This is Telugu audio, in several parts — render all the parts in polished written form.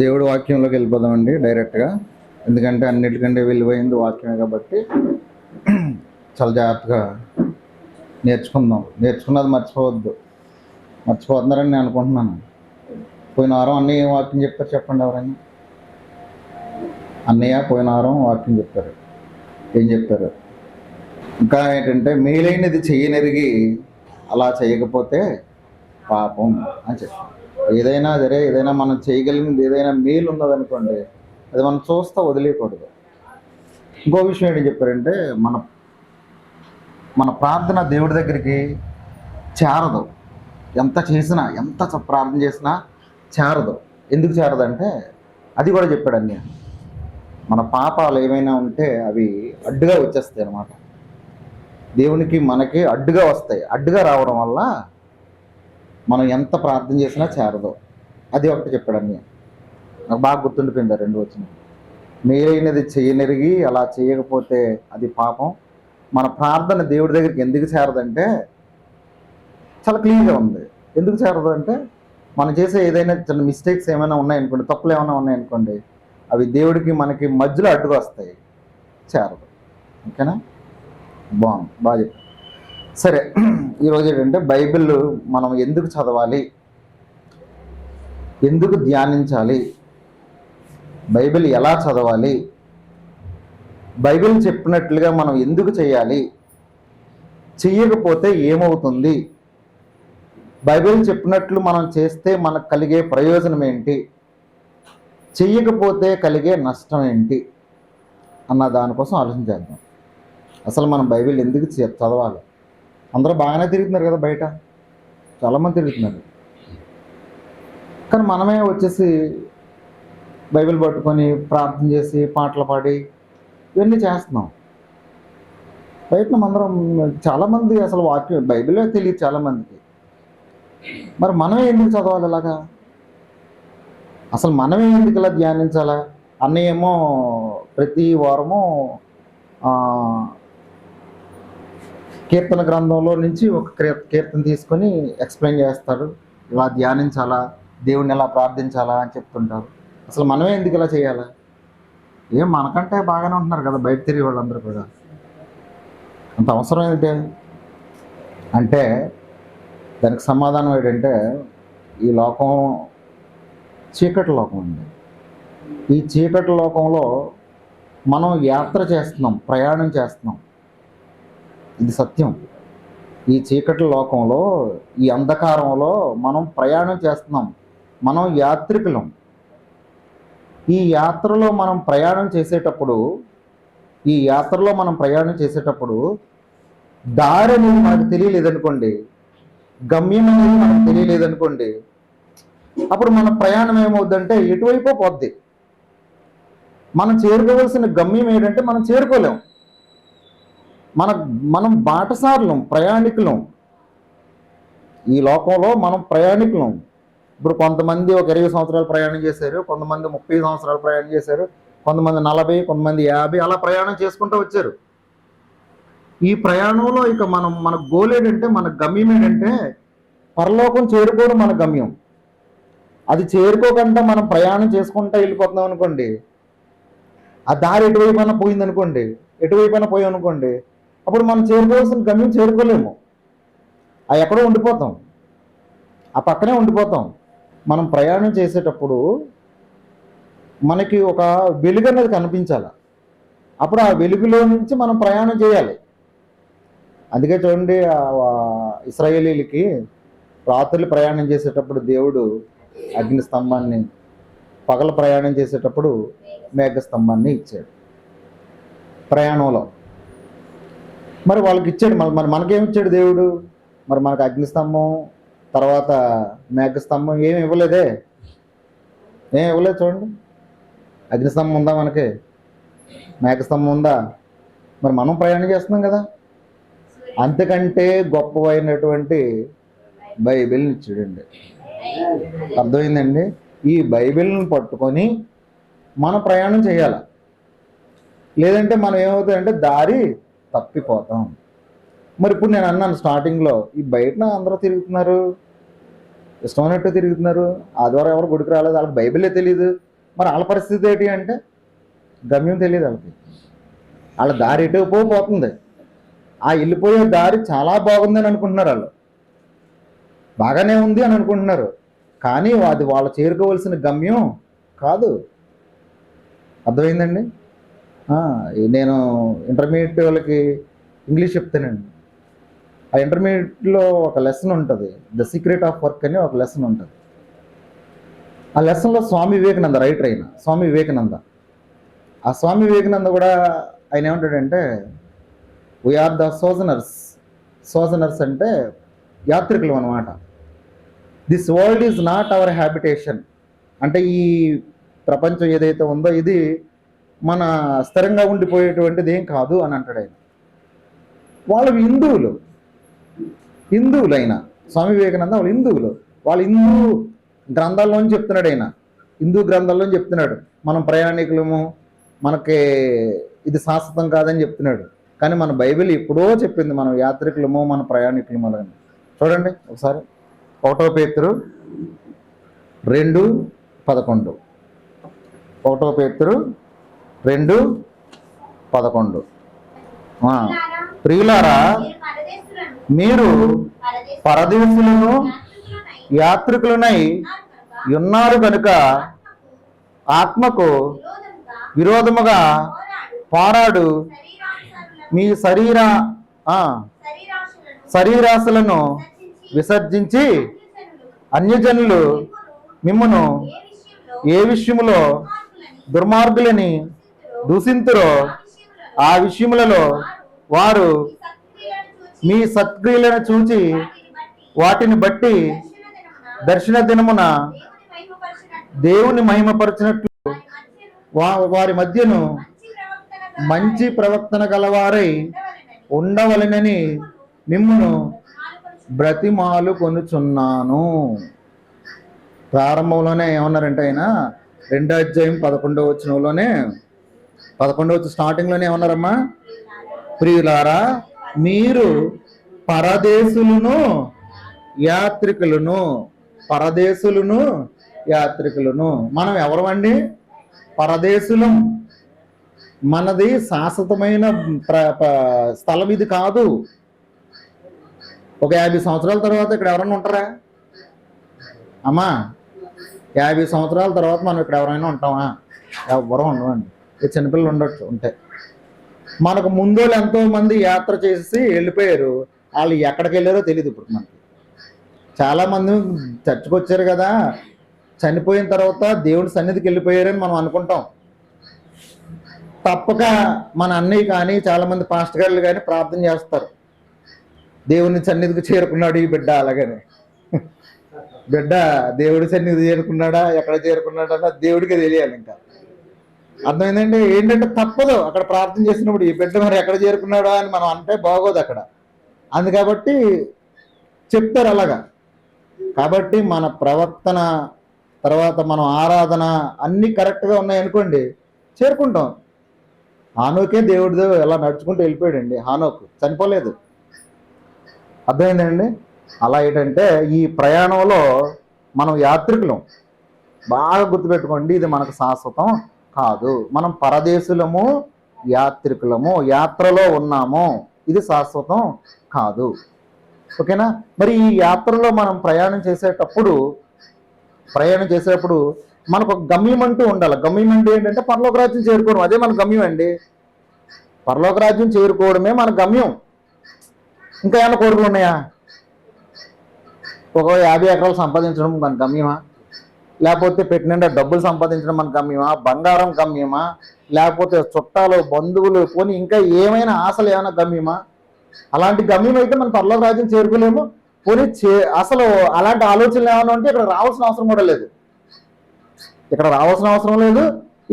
దేవుడి వాక్యంలోకి వెళ్ళిపోదామండి డైరెక్ట్గా. ఎందుకంటే అన్నిటికంటే వెళ్ళిపోయింది వాక్యమే కాబట్టి చాలా జాగ్రత్తగా నేర్చుకుందాం. నేర్చుకున్నది మర్చిపోవద్దు. మర్చిపోతున్నారని నేను అనుకుంటున్నాను. పోయిన వారం అన్నయ్య ఏం వాక్యం చెప్పారు చెప్పండి ఎవరైనా? అన్నయ్య పోయిన వారం వాక్యం చెప్పారు. ఏం చెప్పారు? ఇంకా ఏంటంటే మేలైనది చెయ్యనెరిగి అలా చేయకపోతే పాపం అని చెప్పారు. ఏదైనా సరే, ఏదైనా మనం చేయగలిగింది ఏదైనా మేలు ఉన్నదనుకోండి, అది మనం చూస్తా వదిలేయకూడదు. ఇంకో విషయం ఏంటి చెప్పారంటే, మన మన ప్రార్థన దేవుడి దగ్గరికి చేరదు. ఎంత చేసినా, ఎంత ప్రార్థన చేసినా చేరదు. ఎందుకు చేరదంటే అది కూడా చెప్పాడండి. మన పాపాలు ఏమైనా ఉంటే అవి అడ్డుగా వచ్చేస్తాయి అన్నమాట. దేవునికి మనకి అడ్డుగా వస్తాయి. అడ్డుగా రావడం వల్ల మనం ఎంత ప్రార్థన చేసినా చేరదు. అది ఒకటి చెప్పాడండి. నాకు బాగా గుర్తుండిపోయింది ఆ 2 వచనం. మేలైనది చేయనెరిగి అలా చేయకపోతే అది పాపం. మన ప్రార్థన దేవుడి దగ్గరికి ఎందుకు చేరదంటే చాలా క్లియర్గా ఉంది. ఎందుకు చేరదు అంటే, మనం చేసే ఏదైనా చిన్న మిస్టేక్స్ ఏమైనా ఉన్నాయనుకోండి, తప్పులు ఏమైనా ఉన్నాయనుకోండి, అవి దేవుడికి మనకి మధ్యలో అడ్డుగా వస్తాయి, చేరదు. ఓకేనా? బాగుంది, బాగా చెప్పారు. సరే, ఈరోజు ఏంటంటే బైబిల్ మనం ఎందుకు చదవాలి, ఎందుకు ధ్యానించాలి, బైబిల్ ఎలా చదవాలి, బైబిల్ చెప్పినట్లుగా మనం ఎందుకు చేయాలి, చెయ్యకపోతే ఏమవుతుంది, బైబిల్ చెప్పినట్లు మనం చేస్తే మనకు కలిగే ప్రయోజనం ఏంటి, చెయ్యకపోతే కలిగే నష్టం ఏంటి అన్న దానికోసం ఆలోచించేద్దాం. అసలు మనం బైబిల్ ఎందుకు చదవాలి? అందరూ బాగానే తిరుగుతున్నారు కదా, బయట చాలామంది తిరుగుతున్నారు. కానీ మనమే వచ్చేసి బైబిల్ పట్టుకొని ప్రార్థన చేసి పాటలు పాడి ఇవన్నీ చేస్తున్నాం. బయట అందరం చాలామంది అసలు వాక్యం బైబిలే తెలియదు చాలామందికి. మరి మనమే ఎందుకు చదవాలి అలాగా? అసలు మనమే ఎందుకు ఇలా ధ్యానించాలా? అన్నయ్య ఏమో ప్రతి వారము కీర్తన గ్రంథంలో నుంచి ఒక కీర్తన తీసుకొని ఎక్స్ప్లెయిన్ చేస్తాడు. ఇలా ధ్యానించాలా, దేవుడిని ఎలా ప్రార్థించాలా అని చెప్తుంటారు. అసలు మనమే ఎందుకు ఇలా చేయాలా? ఏం మనకంటే బాగానే ఉంటున్నారు కదా బయట తిరిగి వాళ్ళందరూ కూడా. అంత అవసరం ఏంటంటే అంటే దానికి సమాధానం ఏంటంటే, ఈ లోకం చీకటి లోకం అండి. ఈ చీకటి లోకంలో మనం యాత్ర చేస్తున్నాం, ప్రయాణం చేస్తున్నాం. ఇది సత్యం. ఈ చీకటి లోకంలో, ఈ అంధకారంలో మనం ప్రయాణం చేస్తున్నాం. మనం యాత్రికులం. ఈ యాత్రలో మనం ప్రయాణం చేసేటప్పుడు దారి అనేది మనకు తెలియలేదనుకోండి, గమ్యం అనేది మనకు తెలియలేదనుకోండి, అప్పుడు మన ప్రయాణం ఏమవుద్దంటే ఎటువైపో పోద్ది. మనం చేరుకోవాల్సిన గమ్యం ఏంటంటే మనం చేరుకోలేం. మనం బాటసారులం, ప్రయాణికులం. ఈ లోకంలో మనం ప్రయాణికులం. ఇప్పుడు కొంతమంది ఒక 20 సంవత్సరాలు ప్రయాణం చేశారు, కొంతమంది 30 సంవత్సరాలు ప్రయాణం చేశారు, కొంతమంది 40, కొంతమంది 50 అలా ప్రయాణం చేసుకుంటూ వచ్చారు. ఈ ప్రయాణంలో ఇక మన గోల్ ఏంటంటే, మన గమ్యం ఏంటంటే పరలోకం చేరుకోవడం మన గమ్యం. అది చేరుకోకుండా మనం ప్రయాణం చేసుకుంటూ వెళ్ళిపోతున్నాం అనుకోండి, ఆ దారి ఎటువైపైనా పోయిందనుకోండి, ఎటువైపైనా పోయామనుకోండి, అప్పుడు మనం చేరుకోవాల్సిన గమ్యం చేరుకోలేము. ఆ ఎక్కడో ఉండిపోతాం, ఆ పక్కనే ఉండిపోతాం. మనం ప్రయాణం చేసేటప్పుడు మనకి ఒక వెలుగు అనేది కనిపించాలి. అప్పుడు ఆ వెలుగులో నుంచి మనం ప్రయాణం చేయాలి. అందుకే చూడండి, ఇశ్రాయేలీలకి రాత్రులు ప్రయాణం చేసేటప్పుడు దేవుడు అగ్ని స్తంభాన్ని, పగల ప్రయాణం చేసేటప్పుడు మేఘ స్తంభాన్ని ఇచ్చాడు ప్రయాణంలో. మరి వాళ్ళకి ఇచ్చాడు, మరి మనకేమిచ్చాడు దేవుడు? మరి మనకు అగ్నిస్తంభం, తర్వాత మేఘస్తంభం ఏమి ఇవ్వలేదే. ఏం ఇవ్వలేదు చూడండి. అగ్నిస్తంభం ఉందా మనకి? మేఘస్తంభం ఉందా? మరి మనం ప్రయాణం చేస్తున్నాం కదా. అంతకంటే గొప్పవైనటువంటి బైబిల్ని ఇచ్చాడండి. అర్థమైందండి? ఈ బైబిల్ని పట్టుకొని మనం ప్రయాణం చేయాలి. లేదంటే మనం ఏమవుతుందంటే దారి తప్పిపోతాం. మరి ఇప్పుడు నేను అన్నాను స్టార్టింగ్లో, ఈ బయట అందరూ తిరుగుతున్నారు, ఇష్టమైనట్టు తిరుగుతున్నారు. ఆదివారం ఎవరు గుడికి రాలేదు, వాళ్ళకి బైబిలే తెలియదు. మరి వాళ్ళ పరిస్థితి ఏంటి అంటే గమ్యం తెలియదు వాళ్ళకి. వాళ్ళ దారి ఎటు పోతుంది. ఆ వెళ్ళిపోయే దారి చాలా బాగుందని అనుకుంటున్నారు. వాళ్ళు బాగానే ఉంది అని అనుకుంటున్నారు, కానీ అది వాళ్ళు చేరుకోవాల్సిన గమ్యం కాదు. అర్థమైందండి? నేను ఇంటర్మీడియట్ వాళ్ళకి ఇంగ్లీష్ చెప్తానండి. ఆ ఇంటర్మీడియట్లో ఒక లెసన్ ఉంటుంది, ద సీక్రెట్ ఆఫ్ వర్క్ అని ఒక లెసన్ ఉంటుంది. ఆ లెసన్లో స్వామి వివేకానంద రైటర్ అయిన స్వామి వివేకానంద, ఆ స్వామి వివేకానంద కూడా ఆయన ఏమంటాడంటే, వీఆర్ ద సోజనర్స్. సోజనర్స్ అంటే యాత్రికులు అన్నమాట. This world is not our habitation. అంటే ఈ ప్రపంచం ఏదైతే ఉందో ఇది మన స్థిరంగా ఉండిపోయేటువంటిది ఏం కాదు అని అంటాడు ఆయన. వాళ్ళు హిందువులైన స్వామి వివేకానంద వాళ్ళు హిందువులు. వాళ్ళ హిందూ గ్రంథాల్లోని చెప్తున్నాడు ఆయన. హిందూ గ్రంథాల్లో చెప్తున్నాడు మనం ప్రయాణికులము, మనకి ఇది శాశ్వతం కాదని చెప్తున్నాడు. కానీ మన బైబిల్ ఎప్పుడో చెప్పింది మనం యాత్రికులము, మన ప్రయాణికులము అని. చూడండి ఒకసారి 1 పేతురు 2:11. 1 పేతురు 2:11. ప్రియులారా, మీరు పరదేశులను యాత్రికులనై ఉన్నారు కనుక ఆత్మకు విరోధముగా పోరాడు మీ శరీరాశలను విసర్జించి అన్యజనులు మిమ్మును ఏ విషయములో దుర్మార్గులని దూషింతురో ఆ విషయములలో వారు మీ సత్క్రియలను చూచి వాటిని బట్టి దర్శన దినమున దేవుని మహిమపరచినట్లు వారి మధ్యను మంచి ప్రవర్తన గలవారై ఉండవలెనని మిమ్మును బ్రతిమాలు కొనుచున్నాను. ప్రారంభంలోనే ఏమన్నారంటే ఆయన 2వ అధ్యాయం 11వ వచనంలోనే 11వ స్టార్టింగ్లోనే ఏమన్నారమ్మా, ప్రియులారా మీరు పరదేశులను యాత్రికులను. మనం ఎవరమండి? పరదేశులం. మనది శాశ్వతమైన స్థలం ఇది కాదు. ఒక 50 సంవత్సరాల తర్వాత ఇక్కడ ఎవరైనా ఉంటారా అమ్మా? 50 సంవత్సరాల తర్వాత మనం ఇక్కడ ఎవరైనా ఉంటామా? ఎవరు ఉండమండి. చిన్నపిల్లలు ఉండొచ్చు, ఉంటే. మనకు ముందు ఎంతోమంది యాత్ర చేసి వెళ్ళిపోయారు. వాళ్ళు ఎక్కడికి వెళ్ళారో తెలియదు. ఇప్పుడు మనకి చాలామంది చర్చకు వచ్చారు కదా, చనిపోయిన తర్వాత దేవుడి సన్నిధికి వెళ్ళిపోయారని మనం అనుకుంటాం. తప్పక మన అన్నయ్య కానీ చాలామంది పాస్టర్ గారులు కానీ ప్రార్థన చేస్తారు, దేవుని సన్నిధికి చేరుకున్నాడు ఈ బిడ్డ. అలాగనే బిడ్డ దేవుడి సన్నిధి చేరుకున్నాడా, ఎక్కడ చేరుకున్నాడా దేవుడికి తెలియాలి. ఇంకా అర్థమైందండి? ఏంటంటే తప్పదు అక్కడ ప్రార్థన చేసినప్పుడు ఈ బిడ్డ మరి ఎక్కడ చేరుకున్నాడా అని మనం అంటే బాగోదు అక్కడ. అందుకబట్టి చెప్తారు అలాగా. కాబట్టి మన ప్రవర్తన తర్వాత మనం ఆరాధన అన్నీ కరెక్ట్గా ఉన్నాయనుకోండి, చేరుకుంటాం. హానోకే దేవుడితో ఎలా నడుచుకుంటూ వెళ్ళిపోయాడండి. హానోకు చనిపోలేదు. అర్థమైందండి? అలా ఏంటంటే ఈ ప్రయాణంలో మనం యాత్రికులం. బాగా గుర్తుపెట్టుకోండి, ఇది మనకు శాశ్వతం కాదు. మనం పరదేశులము, యాత్రికులము, యాత్రలో ఉన్నాము. ఇది శాశ్వతం కాదు. ఓకేనా? మరి ఈ యాత్రలో మనం ప్రయాణం చేసేటప్పుడు మనకు ఒక గమ్యం అంటూ ఉండాలి. గమ్యం అంటే ఏంటంటే పరలోక రాజ్యం చేరుకోవడం. అదే మన గమ్యం అండి. పరలోక రాజ్యం చేరుకోవడమే మన గమ్యం. ఇంకా ఏమైనా కోరికలు ఉన్నాయా? ఒక 50 ఎకరాలు సంపాదించడం మన గమ్యమా? లేకపోతే పెట్టిన డబ్బులు సంపాదించడం మన గమ్యమా? బంగారం గమ్యమా? లేకపోతే చుట్టాలు, బంధువులు, పోనీ ఇంకా ఏమైనా ఆశలు ఏమైనా గమ్యమా? అలాంటి గమ్యం అయితే మనం పరలోక రాజ్యం చేరుకోలేము. పోనీ అసలు అలాంటి ఆలోచనలు ఏమైనా ఉంటే ఇక్కడ రావాల్సిన అవసరం కూడా లేదు.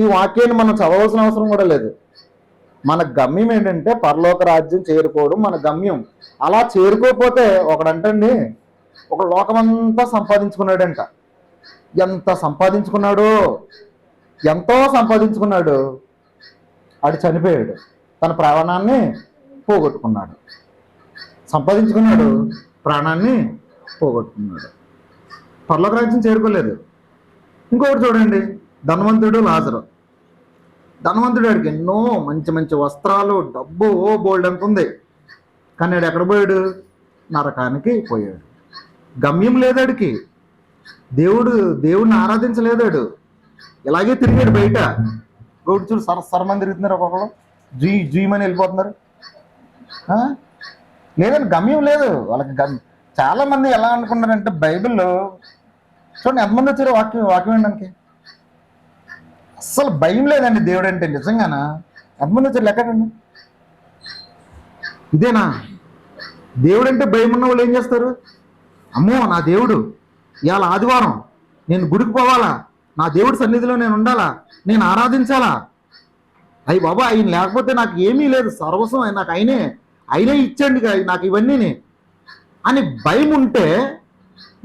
ఈ వాక్యాన్ని మనం చదవాల్సిన అవసరం కూడా లేదు. మన గమ్యం ఏంటంటే పరలోక రాజ్యం చేరుకోవడం మన గమ్యం. అలా చేరుకోకపోతే ఒకడంటండి, ఒక లోకమంతా సంపాదించుకున్నాడంట. ఎంతో సంపాదించుకున్నాడు. ఆడు చనిపోయాడు, తన ప్రాణాన్ని పోగొట్టుకున్నాడు. సంపాదించుకున్నాడు, ప్రాణాన్ని పోగొట్టుకున్నాడు. పరలోక రాజ్యం చేరుకోలేదు. ఇంకొకటి చూడండి, ధనవంతుడు లాజరు. ధనవంతుడు వాడికి ఎన్నో మంచి మంచి వస్త్రాలు, డబ్బు, బోల్డ్ అంత ఉంది. కానీ వాడు ఎక్కడ పోయాడు? నరకానికి పోయాడు. గమ్యం లేదాడికి. దేవుడిని ఆరాధించలేదాడు. ఇలాగే తిరిగాడు బయట. గౌడు చూడు సరమని తిరుగుతున్నారు, ఒక్కొక్కరు జూయమని వెళ్ళిపోతున్నారు. లేదండి, గమ్యం లేదు వాళ్ళకి. చాలా మంది ఎలా అనుకున్నారంటే బైబిల్లో చూడండి ఎంతమంది వచ్చారు వాక్యం వినడానికి. అస్సలు భయం లేదండి దేవుడు అంటే. నిజంగానా? ఎంతమంది వచ్చారు లెక్కడండి. ఇదేనా దేవుడు అంటే? భయం ఉన్న వాళ్ళు ఏం చేస్తారు? అమ్మో నా దేవుడు, ఇవాళ ఆదివారం నేను గుడికి పోవాలా, నా దేవుడి సన్నిధిలో నేను ఉండాలా, నేను ఆరాధించాలా, అయ్యి బాబా ఆయన లేకపోతే నాకు ఏమీ లేదు, సర్వస్వం నాకు ఆయనే ఇచ్చండి నాకు ఇవన్నీ అని భయం ఉంటే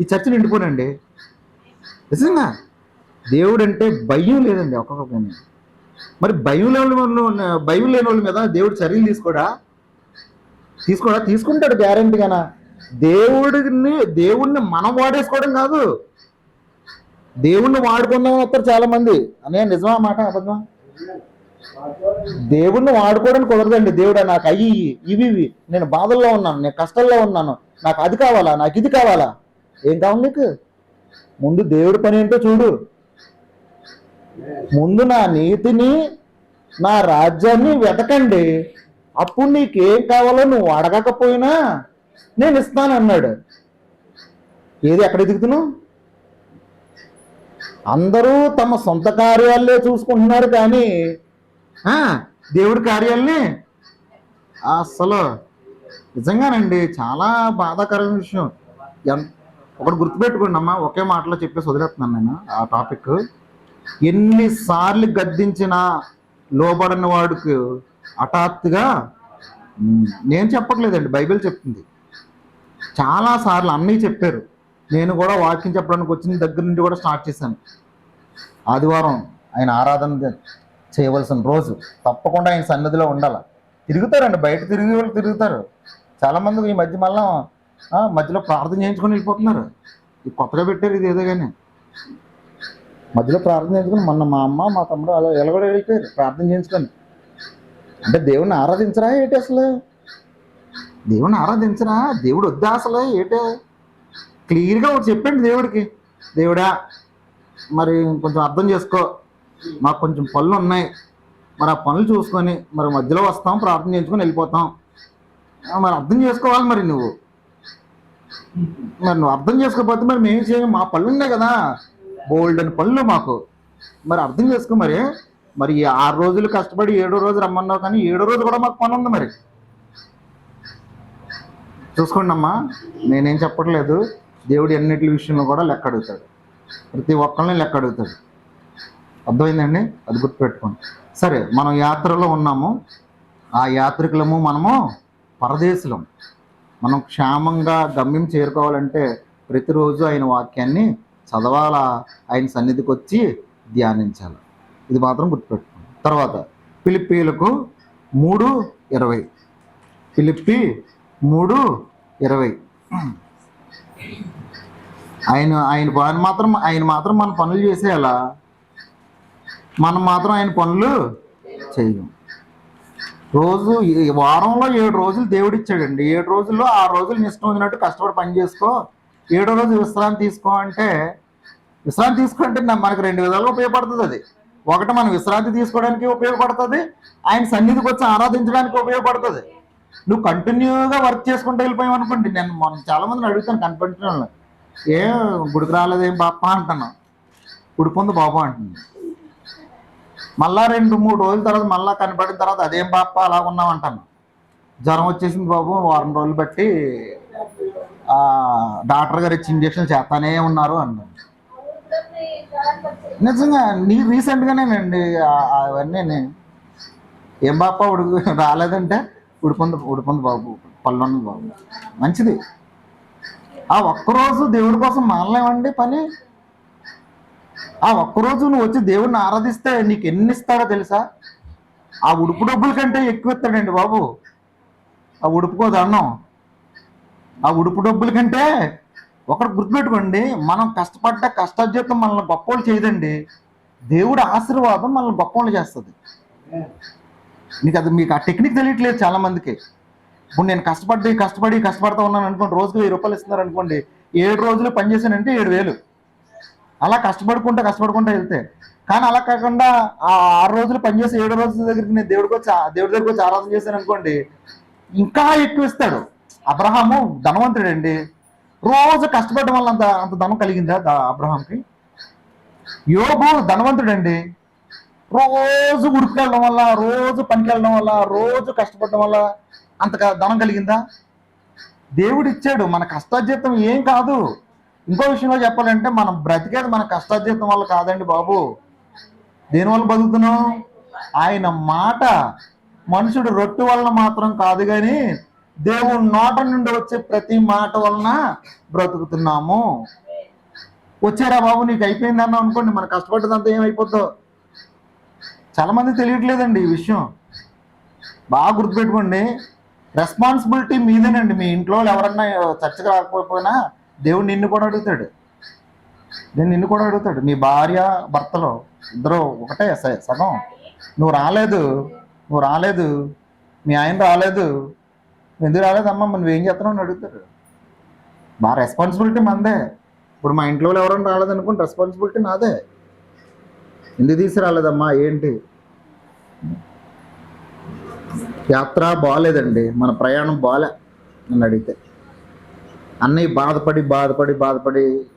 ఈ చర్చ నిండిపోనండి. నిజంగా దేవుడు అంటే భయం లేదండి ఒక్కొక్క. మరి భయం లేని వాళ్ళ మీద దేవుడు చర్యలు తీసుకుంటాడు గ్యారెంటీగానా. దేవుడిని మనం వాడేసుకోవడం కాదు, దేవుణ్ణి వాడుకుందామని వస్తారు చాలా మంది. అనే నిజమా మాట అబద్ధమా? దేవుణ్ణి వాడుకోవడానికి కుదరదండి. దేవుడా నాకు ఇవి నేను బాధల్లో ఉన్నాను, నేను కష్టంలో ఉన్నాను, నాకు అది కావాలా, నాకు ఇది కావాలా. ఏం కావాలి నీకు? ముందు దేవుడి పని ఏంటో చూడు. ముందు నా నీతిని, నా రాజ్యాన్ని వెతకండి, అప్పుడు నీకేం కావాలో నువ్వు అడగకపోయినా నేను ఇస్తానన్నాడు. ఏది ఎక్కడ ఎదుగుతున్నావు? అందరూ తమ సొంత కార్యాలే చూసుకుంటున్నారు కానీ దేవుడి కార్యాలని అసలు నిజంగానండి చాలా బాధాకరమైన విషయం. ఒకటి గుర్తుపెట్టుకోండి అమ్మా, ఒకే మాటలో చెప్పేసి వదిలేస్తున్నాను నేను ఆ టాపిక్. ఎన్నిసార్లు గద్దించినా లోబడిన వాడికి హఠాత్తుగా, నేను చెప్పట్లేదండి బైబిల్ చెప్తుంది, చాలాసార్లు అన్నయ్య చెప్పారు. నేను కూడా వాక్యం చెప్పడానికి వచ్చిన దగ్గర నుండి కూడా స్టార్ట్ చేశాను. ఆదివారం ఆయన ఆరాధన చేయవలసిన రోజు తప్పకుండా ఆయన సన్నిధిలో ఉండాలి. తిరుగుతారండి, బయట తిరిగే వాళ్ళు తిరుగుతారు చాలామంది. ఈ మధ్య మధ్యలో ప్రార్థన చేయించుకొని వెళ్ళిపోతున్నారు. ఇది కొత్తగా పెట్టారు ఇది ఏదో కానీ. మధ్యలో ప్రార్థన చేయించుకొని మొన్న మా అమ్మ మా తమ్ముడు అలా ఎలగడ వెళ్ళిపోయారు ప్రార్థన చేయించుకొని. అంటే దేవుణ్ణి ఆరాధించరా ఏంటి అసలు? దేవుణ్ణి ఆరాధించరా? దేవుడు వద్దా అసలు ఏంటే? క్లియర్గా ఒకటి చెప్పండి దేవుడికి, దేవుడా మరి కొంచెం అర్థం చేసుకో, మాకు కొంచెం పనులు ఉన్నాయి, మరి ఆ పనులు చూసుకొని మరి మధ్యలో వస్తాం, ప్రార్థన చేయించుకొని వెళ్ళిపోతాం, మరి అర్థం చేసుకోవాలి. మరి నువ్వు అర్థం చేసుకోకపోతే మరి మేము చేయం, మా పనులు ఉన్నాయి కదా, బోల్డ్ అని పనులు మాకు, మరి అర్థం చేసుకో. మరి 6 రోజులు కష్టపడి 7వ రోజు రమ్మన్నావు, కానీ 7వ రోజు కూడా మాకు పని ఉంది. మరి చూసుకోండి అమ్మా, నేనేం చెప్పట్లేదు. దేవుడు అన్నిటి విషయంలో కూడా లెక్క అడుగుతాడు, ప్రతి ఒక్కరిని లెక్క అడుగుతాడు. అర్థమైందండి? అది గుర్తుపెట్టుకోండి. సరే, మనం యాత్రలో ఉన్నాము, ఆ యాత్రికులము, మనము పరదేశులం. మనం క్షేమంగా గమ్యం చేరుకోవాలంటే ప్రతిరోజు ఆయన వాక్యాన్ని చదవాలా, ఆయన సన్నిధికి వచ్చి ధ్యానించాలి. ఇది మాత్రం గుర్తుపెట్టుకోండి. తర్వాత ఫిలిప్పీలకు 3:20, ఫిలిప్పీ 3:20. ఆయన మాత్రం మన పనులు చేసేయాలా, మనం మాత్రం ఆయన పనులు చేయం. వారంలో 7 రోజులు దేవుడు ఇచ్చాడండి. 7 రోజుల్లో 6 రోజులు ఇష్టం వచ్చినట్టు కష్టపడి పని చేసుకో, 7వ రోజు విశ్రాంతి తీసుకో అంటే మనకు 2 విధాలుగా ఉపయోగపడుతుంది. అది ఒకటి, మనం విశ్రాంతి తీసుకోవడానికి ఉపయోగపడుతుంది, ఆయన సన్నిధికి వచ్చి ఆరాధించడానికి ఉపయోగపడుతుంది. నువ్వు కంటిన్యూగా వర్క్ చేసుకుంటూ వెళ్ళిపోయావు అనుకోండి. నేను చాలా మందిని అడుగుతాను కనిపించడం, గుడికి రాలేదేం బాప అంటున్నాను, గుడిపొందు బాబు అంటుంది. మళ్ళా 2-3 రోజుల తర్వాత మళ్ళీ కనపడిన తర్వాత అదేం బాప అలా ఉన్నావు అంటాను. జ్వరం వచ్చేసింది బాబు, వారం రోజులు బట్టి డాక్టర్ గారు ఇచ్చి ఇంజక్షన్ చేస్తానే ఉన్నారు అన్నాను. నిజంగా రీసెంట్గానేనండి అవన్నీ. ఏం బాప రాలేదంటే ఉడిపొంది బాబు, పళ్ళు ఉన్నది బాబు, మంచిది. ఆ ఒక్కరోజు దేవుడి కోసం మానలేమండి పని. ఆ ఒక్కరోజు నువ్వు వచ్చి దేవుడిని ఆరాధిస్తే నీకు ఎన్ని ఇస్తాడో తెలుసా? ఆ ఉడుపు డబ్బుల కంటే ఎక్కువ ఇస్తాడండి బాబు. ఆ ఉడుపుకో దండం, ఆ ఉడుపు డబ్బుల కంటే ఒకటి గుర్తుపెట్టుకోండి, మనం కష్టపడ్డ కష్టార్జితం మనల్ని గొప్పలు చేయదండి, దేవుడి ఆశీర్వాదం మనల్ని గొప్పలు చేస్తుంది. మీకు ఆ టెక్నిక్ తెలియట్లేదు చాలా మందికి. ఇప్పుడు నేను కష్టపడతా ఉన్నాను అనుకోండి, రోజుకి 1000 రూపాయలు ఇస్తున్నారు అనుకోండి, 7 రోజులు పని చేశానంటే 7000. అలా కష్టపడుకుంటా వెళ్తే. కానీ అలా కాకుండా ఆ 6 రోజులు పనిచేసి 7 రోజుల దగ్గరికి నేను దేవుడి దగ్గరికి వచ్చి ఆరాధన చేశాను అనుకోండి, ఇంకా ఎక్కువ ఇస్తాడు. అబ్రహాము ధనవంతుడండి, రోజు కష్టపడడం వల్ల అంత ధనం కలిగిందా అబ్రహాంకి? యోబు ధనవంతుడండి, రోజు ఉరుకుకెళ్ళడం వల్ల, రోజు పనికి వెళ్ళడం వల్ల, రోజు కష్టపడడం వల్ల అంత ధనం కలిగిందా? దేవుడు ఇచ్చాడు, మన కష్టార్జితం ఏం కాదు. ఇంకో విషయంలో చెప్పాలంటే మనం బ్రతికేది మన కష్టార్జితం వల్ల కాదండి బాబు. దేనివల్ల బతుకుతున్నాం? ఆయన మాట. మనుషుడు రొట్టె వలన మాత్రం కాదు కానీ దేవుడి నోట నుండి వచ్చే ప్రతి మాట వలన బ్రతుకుతున్నాము. వచ్చారా బాబు నీకు అయిపోయింది అన్నాం అనుకోండి, మన కష్టపడ్డదంతా ఏమైపోద్దో. చాలా మంది తెలియట్లేదండి ఈ విషయం. బాగా గుర్తుపెట్టుకోండి, రెస్పాన్సిబిలిటీ మీదేనండి. మీ ఇంట్లో ఎవరన్నా చర్చకు రాకపోయినా దేవుడు నిన్ను కూడా అడుగుతాడు. మీ భార్య భర్తలో ఇద్దరు ఒకటే సగం. నువ్వు రాలేదు, మీ ఆయన రాలేదు, ఎందుకు రాలేదమ్మా, నువ్వేం చేస్తున్నావు అని అడుగుతాడు. మా రెస్పాన్సిబిలిటీ మందే. ఇప్పుడు మా ఇంట్లో ఎవరైనా రాలేదనుకోండి, రెస్పాన్సిబిలిటీ నాదే. ఎందుకు తీసి రాలేదమ్మా, ఏంటి? యాత్ర బాగాలేదండి, మన ప్రయాణం బాగాలే నన్ను అడిగితే. అన్నయ్య బాధపడి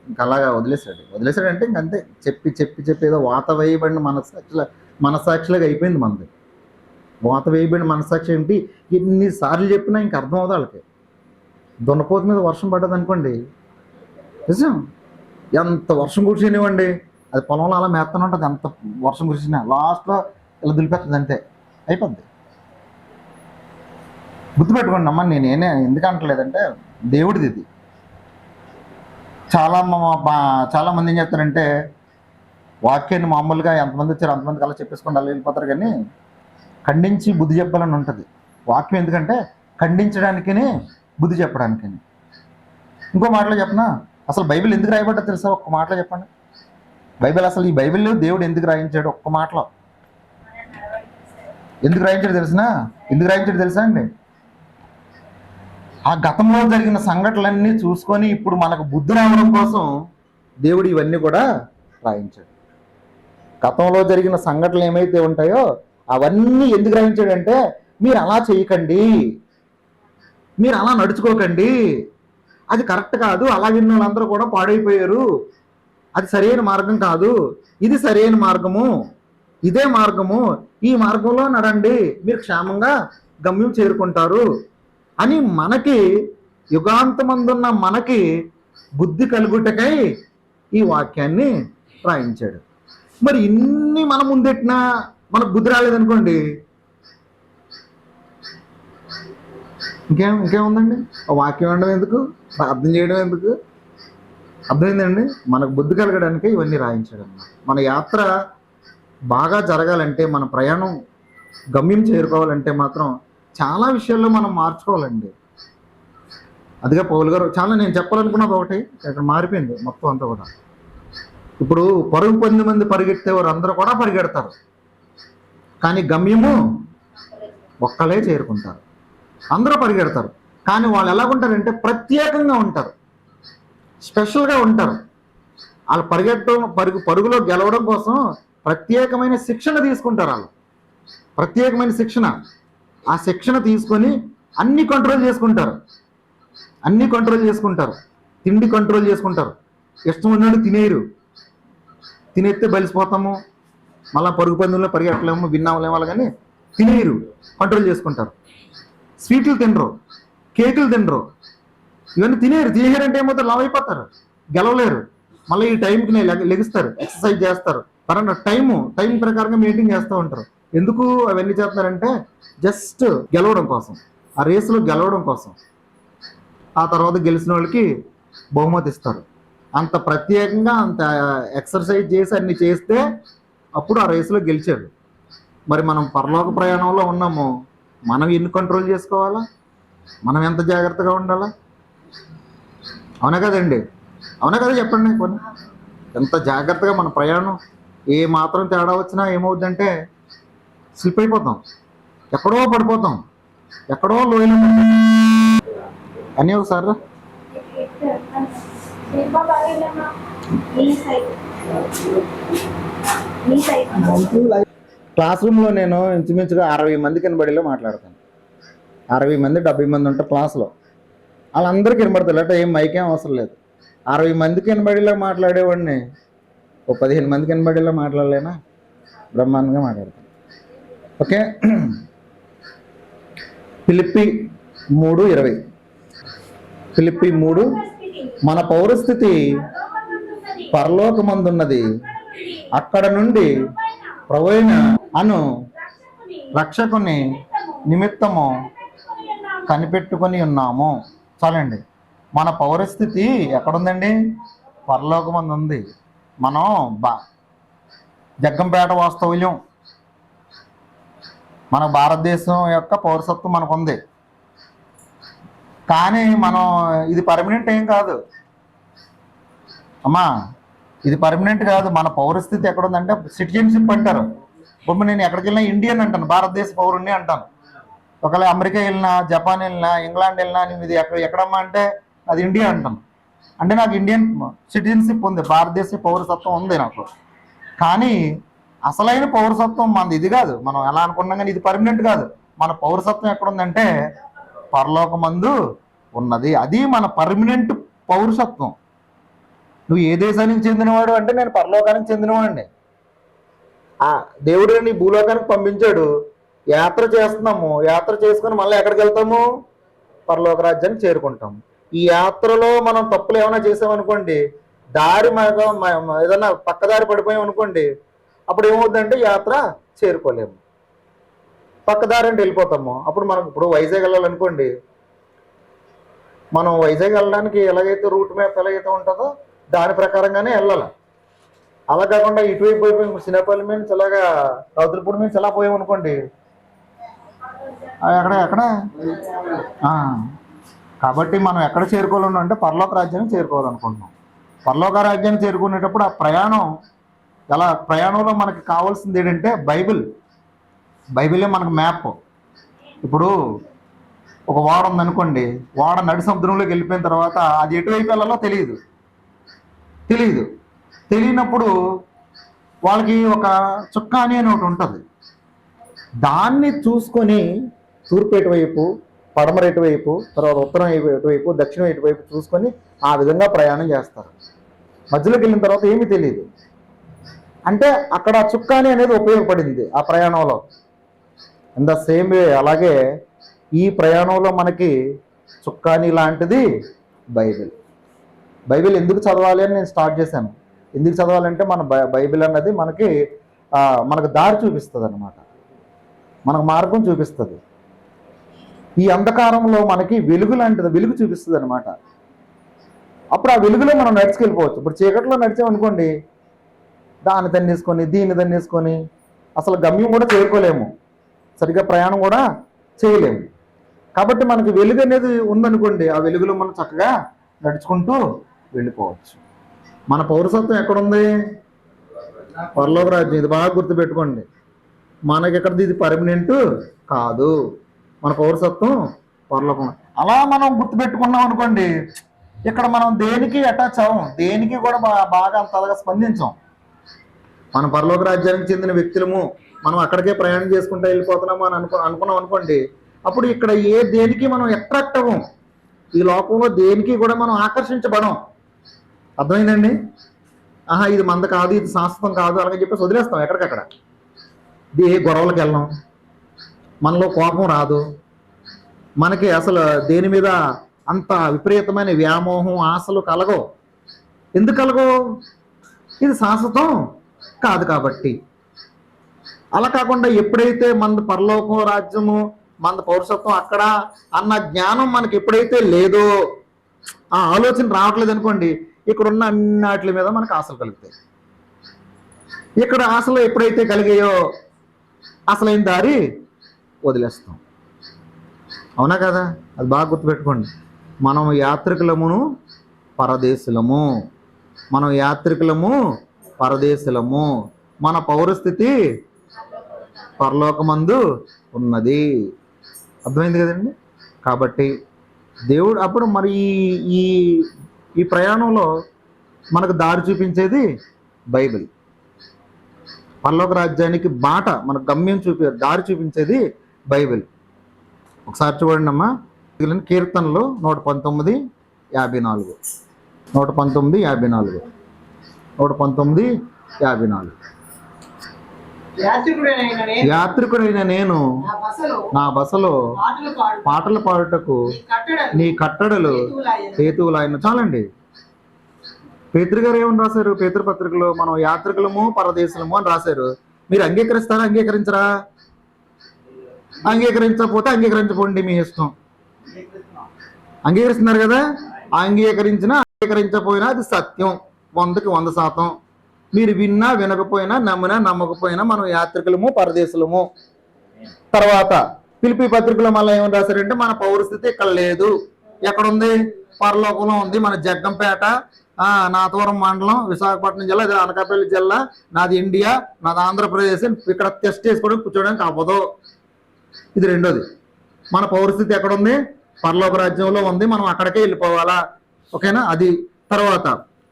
ఇంకా అలాగా వదిలేశాడంటే ఇంకంతే. చెప్పి ఏదో వాత వేయబడిన మనసాక్షిలాగా అయిపోయింది మనది. వాత వేయబడిన మనసాక్షి ఏంటి, ఎన్నిసార్లు చెప్పినా ఇంక అర్థం అవుతుంది వాళ్ళకి. దున్నపోతు మీద వర్షం పడ్డది అనుకోండి, నిజం, ఎంత వర్షం కురిసినివ్వండి, అది పొలంలో అలా మేస్తూనే ఉంటుంది. ఎంత వర్షం కురిసినా లాస్ట్లో ఇలా దులిపేస్తుంది, అంతే అయిపోద్ది. గుర్తుపెట్టుకోండి అమ్మ, నేనేనే ఎందుకు అంటలేదంటే దేవుడిది ఇది. చాలామంది ఏం చెప్తారంటే వాక్యాన్ని మామూలుగా ఎంతమంది వచ్చారు అంతమందికి అలా చెప్పేసుకొని అలా వెళ్ళిపోతారు, కానీ ఖండించి బుద్ధి చెప్పాలని ఉంటుంది వాక్యం. ఎందుకంటే ఖండించడానికి, బుద్ధి చెప్పడానికి. ఇంకో మాటలో చెప్పనా, అసలు బైబిల్ ఎందుకు రాయబడ్డా తెలుసా? ఒక్క మాటలో చెప్పండి. ఈ బైబిల్ దేవుడు ఎందుకు రాయించాడు? ఒక్క మాటలో ఎందుకు రాయించాడు తెలుసా అండి? ఆ గతంలో జరిగిన సంఘటనలన్నీ చూసుకొని ఇప్పుడు మనకు బుద్ధి రావడం కోసం దేవుడు ఇవన్నీ కూడా రాయించాడు. గతంలో జరిగిన సంఘటనలు ఏమైతే ఉంటాయో అవన్నీ ఎందుకు రాయించాడంటే, మీరు అలా చేయకండి, మీరు అలా నడుచుకోకండి, అది కరెక్ట్ కాదు, అలా విన్న వాళ్ళందరూ కూడా పాడైపోయారు, అది సరైన మార్గం కాదు, ఇది సరైన మార్గము, ఇదే మార్గము, ఈ మార్గంలో నడండి, మీరు క్షేమంగా గమ్యం చేరుకుంటారు అని మనకి, యుగాంతమందున్న మనకి బుద్ధి కలుగుటకై ఈ వాక్యాన్ని రాయించాడు. మరి ఇన్ని మన ముందెట్టినా మనకు బుద్ధి రాలేదనుకోండి, ఇంకేముందండి? ఆ వాక్యం అనడం ఎందుకు, అర్థం చేయడం ఎందుకు? అర్థమైందండి? మనకు బుద్ధి కలగడానికి ఇవన్నీ రాయించాడు అన్నమాట. మన యాత్ర బాగా జరగాలంటే, మన ప్రయాణం గమ్యం చేరుకోవాలంటే మాత్రం చాలా విషయాల్లో మనం మార్చుకోవాలండి. అదిగా పౌలు గారు నేను చెప్పాలనుకున్నది ఒకటి, ఇక్కడ మారిపోయింది మొత్తం అంతా కూడా. ఇప్పుడు పరుగు 10 మంది పరిగెత్తేవారు అందరూ కూడా పరిగెడతారు, కానీ గమ్యము ఒక్కలే చేరుకుంటారు. అందరూ పరిగెడతారు, కానీ వాళ్ళు ఎలాగుంటారంటే ప్రత్యేకంగా ఉంటారు, స్పెషల్గా ఉంటారు. వాళ్ళు పరుగులో గెలవడం కోసం ప్రత్యేకమైన శిక్షణ తీసుకుంటారు. వాళ్ళు ప్రత్యేకమైన శిక్షణ, ఆ శిక్షణ తీసుకొని అన్ని కంట్రోల్ చేసుకుంటారు. తిండి కంట్రోల్ చేసుకుంటారు. ఇష్టం ఉన్నట్టు తినేస్తే బలిసిపోతాము, మళ్ళీ పరుగు పందుల్లో పరిగెట్టలేము, విన్నామలేము, కానీ తినేయరు, కంట్రోల్ చేసుకుంటారు. స్వీట్లు తినరు, కేకులు తినరు, ఇవన్నీ తినేయారంటే ఏమవుతారు, లావ్ అయిపోతారు, గెలవలేరు. మళ్ళీ ఈ టైంకి లెగిస్తారు, ఎక్సర్సైజ్ చేస్తారు, టైం ప్రకారంగా మెయింటైన్ చేస్తూ ఉంటారు. ఎందుకు అవన్నీ చేస్తున్నారంటే జస్ట్ గెలవడం కోసం, ఆ రేసులో గెలవడం కోసం. ఆ తర్వాత గెలిచిన వాళ్ళకి బహుమతి ఇస్తారు. అంత ప్రత్యేకంగా అంత ఎక్సర్సైజ్ చేసి అన్ని చేస్తే అప్పుడు ఆ రేసులో గెలిచాడు. మరి మనం పరలోక ప్రయాణంలో ఉన్నాము, మనం ఎన్ని కంట్రోల్ చేసుకోవాలా, మనం ఎంత జాగ్రత్తగా ఉండాలా? అవునా కదండి? అవునా కదా చెప్పండి కొన్ని. ఎంత జాగ్రత్తగా మన ప్రయాణం ఏ మాత్రం తేడా వచ్చినా ఏమవుద్దంటే స్లిప్ అయిపోతాం, ఎక్కడో పడిపోతాం, ఎక్కడో లోయలో అని ఒకసారి క్లాస్ రూమ్లో నేను ఇంచుమించుగా 60 మంది కనబడిలో మాట్లాడతాను. 60 మంది 70 మంది ఉంటారు క్లాస్లో, వాళ్ళందరికీ వినబడతారు. అంటే ఏం మైకేం అవసరం లేదు. 60 మందికి వినబడిలో మాట్లాడేవాడిని ఓ 15 మందికి వినబడిలో మాట్లాడలేనా? బ్రహ్మాండంగా మాట్లాడతాను. ఓకే. ఫిలిప్పీ 3:20. ఫిలిప్పీ 3, మన పౌరస్థితి పరలోకమందున్నది, అక్కడ నుండి ప్రభువైన అను రక్షకుని నిమిత్తము కనిపెట్టుకొని ఉన్నాము. చాలండి. మన పౌరస్థితి ఎక్కడుందండి? పరలోకమందు ఉంది. మనం జగ్గంపేట వాస్తవ్యం, మన భారతదేశం యొక్క పౌరసత్వం మనకు ఉంది. కానీ మనం ఇది పర్మనెంట్ ఏం కాదు అమ్మా, ఇది పర్మనెంట్ కాదు. మన పౌరస్థితి ఎక్కడుందంటే సిటిజన్షిప్ అంటారు. ఇప్పుడు నేను ఎక్కడికి వెళ్ళినా ఇండియన్ అంటాను, భారతదేశ పౌరుణ్ణి అంటాను. ఒకవేళ అమెరికా వెళ్ళినా, జపాన్ వెళ్ళినా, ఇంగ్లాండ్ వెళ్ళినా, నేను ఇది ఎక్కడమ్మా అంటే అది ఇండియా అంటాను. అంటే నాకు ఇండియన్ సిటిజన్షిప్ ఉంది, భారతదేశ పౌరసత్వం ఉంది నాకు. కానీ అసలైన పౌరసత్వం మనది ఇది కాదు. మనం ఎలా అనుకున్నాం కానీ ఇది పర్మనెంట్ కాదు. మన పౌరసత్వం ఎక్కడుందంటే పరలోకమందు ఉన్నది. అది మన పర్మనెంట్ పౌరసత్వం. నువ్వు ఏ దేశానికి చెందినవాడు అంటే నేను పరలోకానికి చెందినవాడిని. దేవుడు నీ భూలోకానికి పంపించాడు, యాత్ర చేస్తున్నాము. యాత్ర చేసుకుని మళ్ళీ ఎక్కడికి వెళ్తాము? పరలోక రాజ్యానికి చేరుకుంటాము. ఈ యాత్రలో మనం తప్పులు ఏమైనా చేసామనుకోండి, దారి ఏదైనా పక్కదారి పడిపోయాం అనుకోండి, అప్పుడు ఏమవుతుందంటే యాత్ర చేరుకోలేము, పక్కదారి అంటే వెళ్ళిపోతాము. అప్పుడు మనం ఇప్పుడు వైజాగ్ వెళ్ళాలనుకోండి, మనం వైజాగ్ వెళ్ళడానికి ఎలాగైతే రూట్ మ్యాప్ ఎలాగైతే ఉంటుందో దాని ప్రకారంగానే వెళ్ళాలి. అలా కాకుండా ఇటువైపు పోయిపోయి సినేపల్లి నుంచి ఇలాగా రౌతులపూడి నుంచి ఎలా పోయామనుకోండి, ఎక్కడ కాబట్టి మనం ఎక్కడ చేరుకోవాలను అంటే పరలోక రాజ్యానికి చేరుకోవాలనుకుంటున్నాం. పరలోక రాజ్యానికి చేరుకునేటప్పుడు ఆ ప్రయాణంలో మనకి కావాల్సింది ఏంటంటే బైబిలే మనకు మ్యాప్. ఇప్పుడు ఒక ఓడ ఉందనుకోండి, ఓడ నడి సముద్రంలోకి వెళ్ళిపోయిన తర్వాత అది ఎటువైపు వెళ్ళాలో తెలియనప్పుడు వాళ్ళకి ఒక చుక్కాని అని ఒకటి ఉంటుంది. దాన్ని చూసుకొని తూర్పు ఎటువైపు, పడమర ఎటువైపు, తర్వాత ఉత్తరం ఎటువైపు, దక్షిణం ఎటువైపు చూసుకొని ఆ విధంగా ప్రయాణం చేస్తారు. మధ్యలోకి వెళ్ళిన తర్వాత ఏమీ తెలియదు. అంటే అక్కడ చుక్కాని అనేది ఉపయోగపడింది ఆ ప్రయాణంలో. ఇన్ ద సేమ్ వే అలాగే ఈ ప్రయాణంలో మనకి చుక్కాని లాంటిది బైబిల్ ఎందుకు చదవాలి అని నేను స్టార్ట్ చేశాను. ఎందుకు చదవాలంటే మన బైబిల్ అన్నది మనకు దారి చూపిస్తుంది అన్నమాట, మనకు మార్గం చూపిస్తుంది. ఈ అంధకారంలో మనకి వెలుగు లాంటిది, వెలుగు చూపిస్తుంది అనమాట. అప్పుడు ఆ వెలుగులో మనం నడుచుకెళ్ళిపోవచ్చు. ఇప్పుడు చీకట్లో నడిచామనుకోండి, దాన్ని దీన్ని తన్నేసుకొని అసలు గమ్యం కూడా చేరుకోలేము, సరిగ్గా ప్రయాణం కూడా చేయలేము. కాబట్టి మనకి వెలుగు అనేది ఉందనుకోండి, ఆ వెలుగులో మనం చక్కగా నడుచుకుంటూ వెళ్ళిపోవచ్చు. మన పౌరసత్వం ఎక్కడుంది? పరలోక రాజ్యం. ఇది బాగా గుర్తుపెట్టుకోండి. మనకి ఎక్కడిది ఇది పర్మనెంట్ కాదు, మన పౌరసత్వం పరలోకం. అలా మనం గుర్తుపెట్టుకున్నాం అనుకోండి, ఇక్కడ మనం దేనికి అటాచ్ అవ్వం, దేనికి కూడా బాగా అంతగా స్పందించాం. మనం పరలోక రాజ్యానికి చెందిన వ్యక్తులము, మనం అక్కడికే ప్రయాణం చేసుకుంటూ వెళ్ళిపోతున్నాము అని అనుకున్నాం అనుకోండి, అప్పుడు ఇక్కడ దేనికి మనం అట్రాక్ట్ అవ్వం. ఈ లోకంలో దేనికి కూడా మనం ఆకర్షించబడం. అర్థమైందండి? ఇది మంద కాదు, ఇది శాశ్వతం కాదు అలాగే చెప్పేసి వదిలేస్తాం ఎక్కడికక్కడ. ఇది ఏ గొడవలకు వెళ్ళాం, మనలో కోపం రాదు, మనకి అసలు దేని మీద అంత విపరీతమైన వ్యామోహం, ఆశలు కలగవు. ఎందుకు కలగవు? ఇది శాశ్వతం కాదు కాబట్టి. అలా కాకుండా ఎప్పుడైతే మన పరలోకం రాజ్యము, మన పౌరసత్వం అక్కడ అన్న జ్ఞానం మనకి ఎప్పుడైతే లేదో, ఆ ఆలోచన రావట్లేదు అనుకోండి, ఇక్కడున్న అన్నిటి మీద మనకు ఆశలు కలుగుతాయి. ఇక్కడ ఆశలు ఎప్పుడైతే కలిగాయో అసలైన దారి వదిలేస్తాం. అవునా కదా? అది బాగా గుర్తుపెట్టుకోండి. మనం యాత్రికులమును పరదేశులము, మనం యాత్రికులము, పరదేశులము, మన పౌరస్థితి పరలోకమందు ఉన్నది. అర్థమైంది కదండి. కాబట్టి దేవుడు అప్పుడు మరి ఈ ఈ ప్రయాణంలో మనకు దారి చూపించేది బైబిల్. పరలోక రాజ్యానికి బాట, మన గమ్యం దారి చూపించేది బైబిల్. ఒకసారి చూడండి అమ్మా, కీర్తనలు 119:54, 119:54, 119:54. యాత్రికుడైన నేను నా బసలో పాటలు పాడుటకు నీ కట్టడలు హేతువులైన. చాలండి. పేతురు గారు ఏమని రాశారు? పేతురు పత్రికలో మనం యాత్రికులము, పరదేశులము అని రాశారు. మీరు అంగీకరిస్తారా, అంగీకరించరా? అంగీకరించకపోతే అంగీకరించకండి, మీ ఇష్టం. అంగీకరిస్తున్నారు కదా. అంగీకరించినా అంగీకరించకపోయినా అది సత్యం, 100కి 100%. మీరు విన్నా వినకపోయినా, నమ్మినా నమ్మకపోయినా మనం యాత్రికులము, పరదేశులము. తర్వాత ఫిలిప్పీ పత్రికలో మళ్ళీ ఏమని రాశారంటే మన పౌరస్థితి ఇక్కడ లేదు. ఎక్కడుంది? పరలోకంలో ఉంది. మన జగ్గంపేట, నాతవరం మండలం, విశాఖపట్నం జిల్లా, ఇది అనకాపల్లి జిల్లా, నాది ఇండియా, నాది ఆంధ్రప్రదేశ్. ఇక్కడ టెస్ట్ చేసుకోవడం కూర్చోడానికి అవ్వదు. ఇది రెండోది. మన పౌరస్థితి ఎక్కడుంది? పరలోక రాజ్యంలో ఉంది. మనం అక్కడికే వెళ్ళిపోవాలా. ఓకేనా? అది. తర్వాత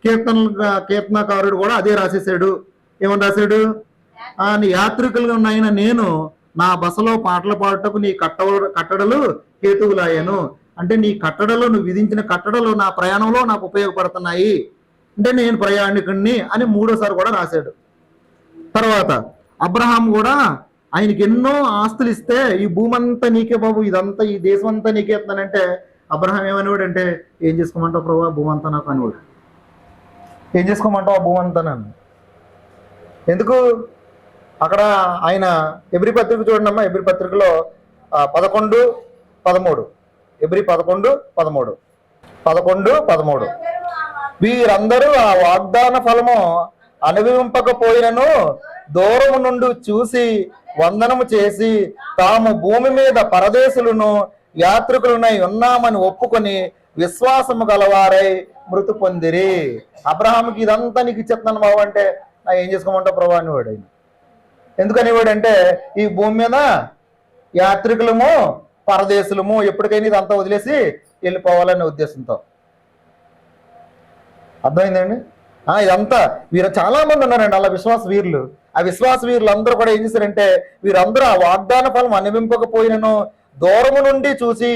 కీర్తనకారుడు కూడా అదే రాసేసాడు. ఏమని రాశాడు? యాత్రికులుగా ఉన్నాయన నేను నా బసలో పాటలు పాడుటకు నీ కట్టడలు హేతువులాయను. అంటే నీ కట్టడలు, నువ్వు విధించిన కట్టడలు నా ప్రయాణంలో నాకు ఉపయోగపడుతున్నాయి, అంటే నేను ప్రయాణికుడిని అని 3వ సారి కూడా రాశాడు. తర్వాత అబ్రహాం కూడా ఆయనకి ఎన్నో ఆస్తులు ఇస్తే, ఈ భూమంతా నీకే బాబు, ఇదంతా ఈ దేశం అంతా నీకే ఇస్తానంటే అబ్రహాం ఏమనేవాడు అంటే, ఏం చేసుకోమంటావు ప్రభు, భూమంతా నాకు అనేవాడు. ఏం చేసుకోమంటావు ఆ భూమంతా నన్ను? ఎందుకు? అక్కడ ఆయన ఎబ్రీ పత్రిక చూడండి అమ్మా, ఎబ్రీ పత్రికలో 11:13, ఎబ్రీ 11:13, 11:13. వీరందరూ ఆ వాగ్దాన ఫలము అనుభవింపకపోయినను దూరము నుండి చూసి వందనము చేసి తాము భూమి మీద పరదేశులను యాత్రికులనై ఉన్నామని ఒప్పుకొని విశ్వాసము గలవారై మృతి పొందిరి. అబ్రహాంకి ఇదంతా నీకు ఇచ్చేస్తున్నాను బాబు అంటే, నా ఏం చేసుకోమంటావు ప్రభు అనేవాడు. ఆయన ఎందుకనేవాడు అంటే, ఈ భూమి మీద యాత్రికులము, పరదేశులము, ఎప్పటికైనా ఇదంతా వదిలేసి వెళ్ళిపోవాలనే ఉద్దేశంతో. అర్థమైందండి. ఇదంతా చాలా మంది ఉన్నారండి అలా విశ్వాస వీరులు. ఆ విశ్వాస వీరులు అందరూ కూడా ఏం చేశారంటే, వీరందరూ ఆ వాగ్దాన ఫలం అనుభవింపకపోయినను దూరము నుండి చూసి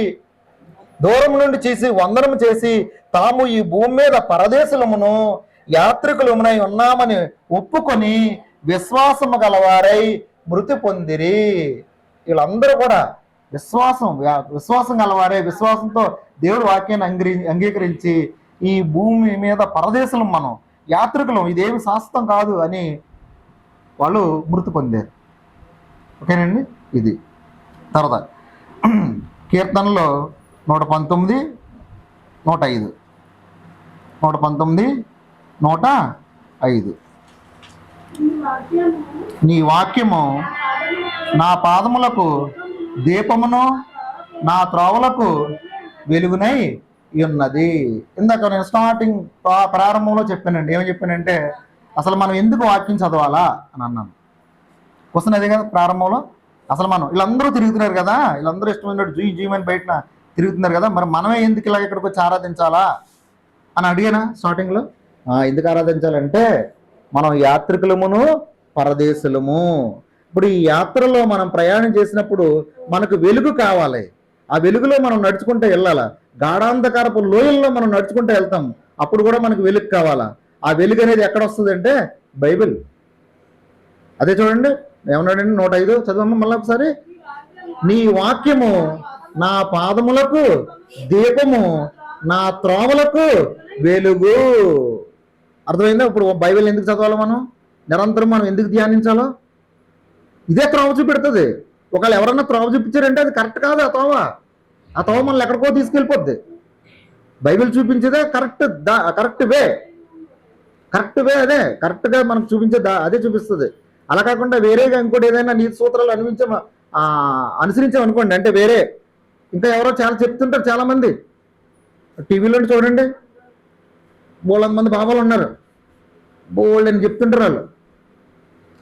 వందనము చేసి తాము ఈ భూమి మీద పరదేశులమును యాత్రికులమునై ఉన్నామని ఒప్పుకొని విశ్వాసము గలవారై మృతి పొందిరి. వీళ్ళందరూ కూడా విశ్వాసం గలవారే, విశ్వాసంతో దేవుడి వాక్యాన్ని అంగీకరించి ఈ భూమి మీద పరదేశులం, మనం యాత్రికులం, ఇదేమి శాశ్వతం కాదు అని వాళ్ళు మృతి పొందారు. ఓకేనండి. ఇది. తర్వాత కీర్తనలో 119:105, 119:105. నీ వాక్యము నా పాదములకు దీపమును నా త్రోవలకు వెలుగునై ఉన్నది. ఇందాక నేను స్టార్టింగ్ ప్రారంభంలో చెప్పానండి. ఏమని చెప్పానంటే, అసలు మనం ఎందుకు వాక్యం చదవాలా అని అన్నాను. క్వశ్చన్ అదే కదా ప్రారంభంలో. అసలు మనం వీళ్ళందరూ తిరుగుతున్నారు కదా, వీళ్ళందరూ ఇష్టమైనట్టు జీవని బయట తిరుగుతున్నారు కదా, మరి మనమే ఎందుకు ఇలాగ ఇక్కడికి వచ్చి ఆరాధించాలా అని అడిగానా స్టార్టింగ్లో. ఎందుకు ఆరాధించాలంటే మనం యాత్రికులమును, పరదేశులము. ఇప్పుడు ఈ యాత్రలో మనం ప్రయాణం చేసినప్పుడు మనకు వెలుగు కావాలి. ఆ వెలుగులో మనం నడుచుకుంటూ వెళ్ళాలా. గాఢాంధకారపు లోయల్లో మనం నడుచుకుంటూ వెళ్తాం, అప్పుడు కూడా మనకు వెలుగు కావాలా. ఆ వెలుగు అనేది ఎక్కడ వస్తుంది అంటే బైబిల్. అదే చూడండి ఏమన్నాడండి 105 చదవమ్మ మళ్ళీ ఒకసారి. నీ వాక్యము నా పాదములకు దీపము, నా త్రోవలకు వెలుగు. అర్థమైందా? ఇప్పుడు బైబిల్ ఎందుకు చదవాలో, మనం నిరంతరం మనం ఎందుకు ధ్యానించాలో, ఇదే త్రోవ చూపెడుతుంది. ఒకవేళ ఎవరన్నా త్రోవ చూపించారంటే అది కరెక్ట్ కాదు. ఆ తోవ మనల్ని ఎక్కడికో తీసుకెళ్ళిపోద్ది. బైబిల్ చూపించేదే కరెక్ట్ వే అదే కరెక్ట్గా మనకు చూపించే అదే చూపిస్తుంది. అలా కాకుండా వేరేగా ఇంకోటి ఏదైనా నీతి సూత్రాలు అనుసరించామనుకోండి, అంటే వేరే ఇంకా ఎవరో చాలా చెప్తుంటారు చాలామంది. టీవీలో చూడండి, బోళ్ళంత మంది బాబాలు ఉన్నారు, బోల్డ్ అని చెప్తుంటారు వాళ్ళు.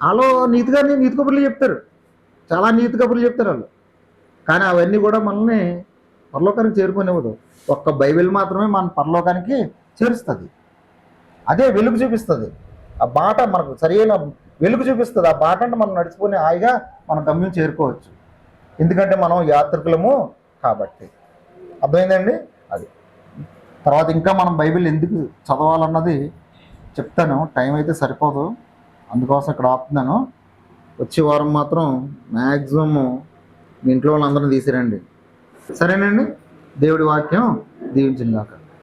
వాళ్ళు నీతి కబుర్లు చెప్తారు, చాలా నీతి కబుర్లు చెప్తారు వాళ్ళు. కానీ అవన్నీ కూడా మనల్ని పరలోకానికి చేరుకునివ్వదు. ఒక్క బైబిల్ మాత్రమే మన పరలోకానికి చేరుస్తుంది. అదే వెలుగు చూపిస్తుంది. ఆ బాట మనకు సరైన వెలుగు చూపిస్తుంది. ఆ బాట అంటే మనం నడుచుకుని హాయిగా మన గమ్యం చేరుకోవచ్చు. ఎందుకంటే మనం యాత్రికులము కాబట్టి. అర్థమైందండి? అది తర్వాత ఇంకా మనం బైబిల్ ఎందుకు చదవాలన్నది చెప్తాను. టైం అయితే సరిపోదు, అందుకోసం ఇక్కడ ఆపుతున్నాను. వచ్చే వారం మాత్రం మ్యాక్సిమం మీ ఇంట్లో వాళ్ళందరినీ తీసిరండి. సరేనండి? దేవుడి వాక్యం దీవించిందాక.